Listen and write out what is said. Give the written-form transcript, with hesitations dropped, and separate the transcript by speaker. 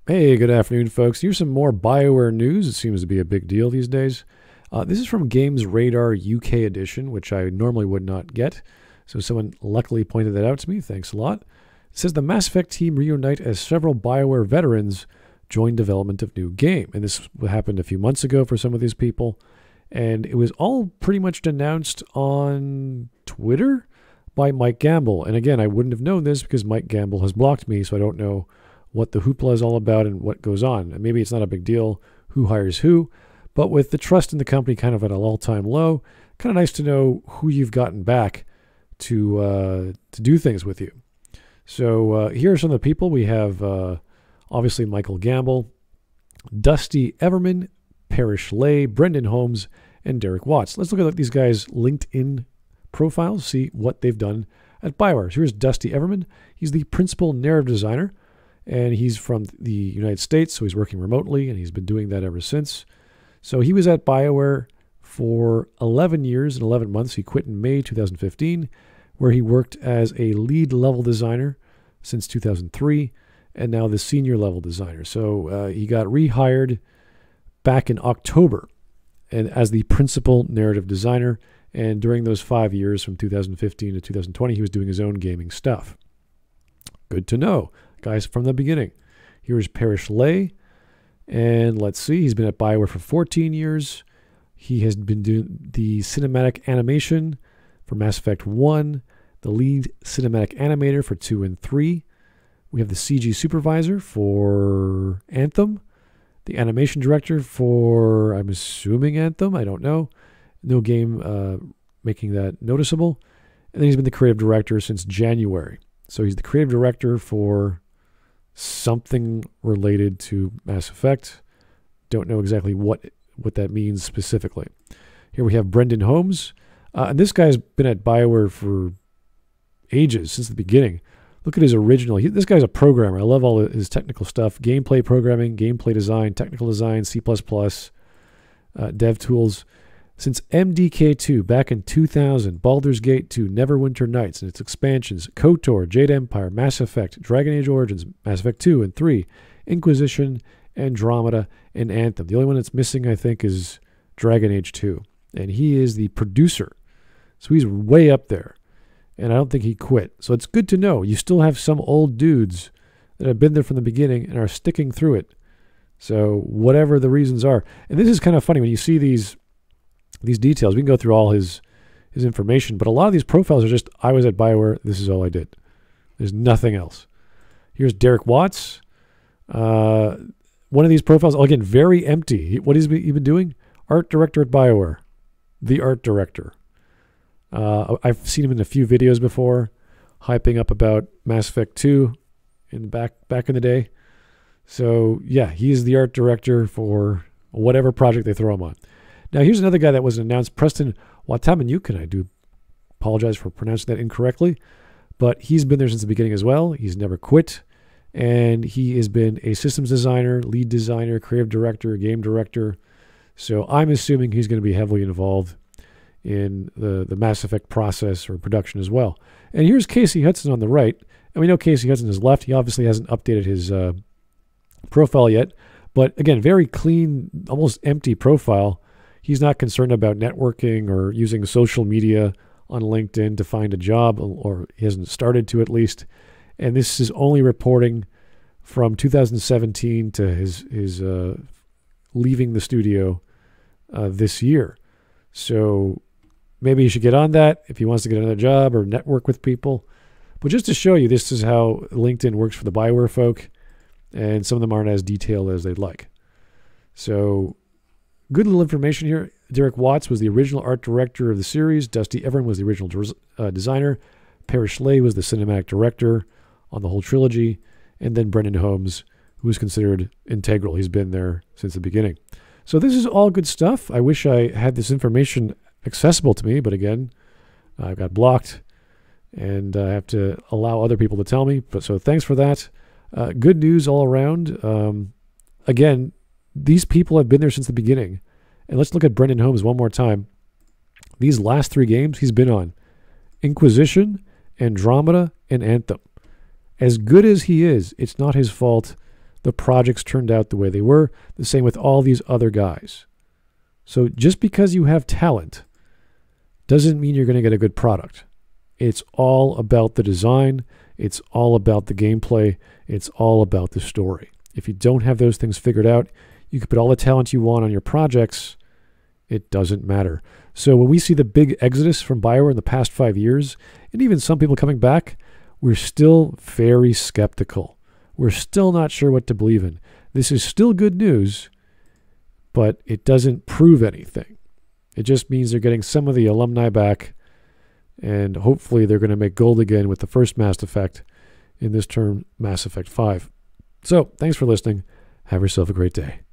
Speaker 1: Hey, good afternoon, folks. Here's some more Bioware news. It seems to be a big deal these days. This is from Games Radar UK edition, which I normally would not get. So someone luckily pointed that out to me. Thanks a lot. It says the Mass Effect team reunite as several Bioware veterans join development of new game. And this happened a few months ago for some of these people. And it was all pretty much announced on Twitter by Mike Gamble. And again, I wouldn't have known this because Mike Gamble has blocked me, so I don't know what the hoopla is all about and what goes on. And maybe it's not a big deal who hires who, but with the trust in the company kind of at an all-time low, kind of nice to know who you've gotten back to do things with you. So here are some of the people. We have obviously Michael Gamble, Dusty Everman, Parrish Ley, Brendon Holmes, and Derek Watts. Let's look at these guys' LinkedIn profiles, see what they've done at Bioware. So here's Dusty Everman. He's the principal narrative designer, and he's from the United States, so he's working remotely, and he's been doing that ever since. So he was at Bioware for 11 years and 11 months. He quit in May 2015, where he worked as a lead level designer since 2003, and now the senior level designer. So he got rehired back in October and as the principal narrative designer. And during those 5 years, from 2015 to 2020, he was doing his own gaming stuff. Good to know. Guys from the beginning. Here's Parrish Ley. And let's see, he's been at Bioware for 14 years. He has been doing the cinematic animation for Mass Effect 1, the lead cinematic animator for 2 and 3. We have the CG supervisor for Anthem, the animation director for, I'm assuming, Anthem. I don't know. No game making that noticeable. And then he's been the creative director since January. So he's the creative director for something related to Mass Effect. Don't know exactly what that means specifically. Here we have Brendon Holmes. And this guy's been at Bioware for ages, since the beginning. Look at his original. This guy's a programmer. I love all his technical stuff. Gameplay programming, gameplay design, technical design, C++, dev tools. Since MDK2 back in 2000, Baldur's Gate 2, Neverwinter Nights and its expansions, KOTOR, Jade Empire, Mass Effect, Dragon Age Origins, Mass Effect 2 and 3, Inquisition, Andromeda, and Anthem. The only one that's missing, I think, is Dragon Age 2. And he is the producer. So he's way up there. And I don't think he quit. So it's good to know. You still have some old dudes that have been there from the beginning and are sticking through it. So whatever the reasons are. And this is kind of funny when you see these details. We can go through all his information, but a lot of these profiles are just, I was at Bioware, this is all I did. There's nothing else. Here's Derek Watts. One of these profiles, again, very empty. What has he been doing? Art director at Bioware. The art director. I've seen him in a few videos before, hyping up about Mass Effect 2 back in the day. So yeah, he's the art director for whatever project they throw him on. Now, here's another guy that was announced, Preston Watamaniuk, and I do apologize for pronouncing that incorrectly, but he's been there since the beginning as well. He's never quit, and he has been a systems designer, lead designer, creative director, game director. So I'm assuming he's going to be heavily involved in the Mass Effect process or production as well. And here's Casey Hudson on the right, and we know Casey Hudson has left. He obviously hasn't updated his profile yet, but again, very clean, almost empty profile. He's not concerned about networking or using social media on LinkedIn to find a job, or he hasn't started to at least. And this is only reporting from 2017 to his leaving the studio this year. So maybe he should get on that if he wants to get another job or network with people. But just to show you, this is how LinkedIn works for the Bioware folk, and some of them aren't as detailed as they'd like. So good little information here. Derek Watts was the original art director of the series. Dusty Everman was the original designer. Parrish Ley was the cinematic director on the whole trilogy. And then Brendon Holmes, who is considered integral. He's been there since the beginning. So this is all good stuff. I wish I had this information accessible to me, but again, I got blocked, and I have to allow other people to tell me. But so thanks for that. Good news all around. Again, these people have been there since the beginning. And let's look at Brendon Holmes one more time. These last 3 games he's been on: Inquisition, Andromeda, and Anthem. As good as he is, it's not his fault the projects turned out the way they were. The same with all these other guys. So just because you have talent doesn't mean you're going to get a good product. It's all about the design. It's all about the gameplay. It's all about the story. If you don't have those things figured out, you can put all the talent you want on your projects. It doesn't matter. So when we see the big exodus from Bioware in the past 5 years, and even some people coming back, we're still very skeptical. We're still not sure what to believe in. This is still good news, but it doesn't prove anything. It just means they're getting some of the alumni back, and hopefully they're going to make gold again with the first Mass Effect, in this term, Mass Effect 5. So, thanks for listening. Have yourself a great day.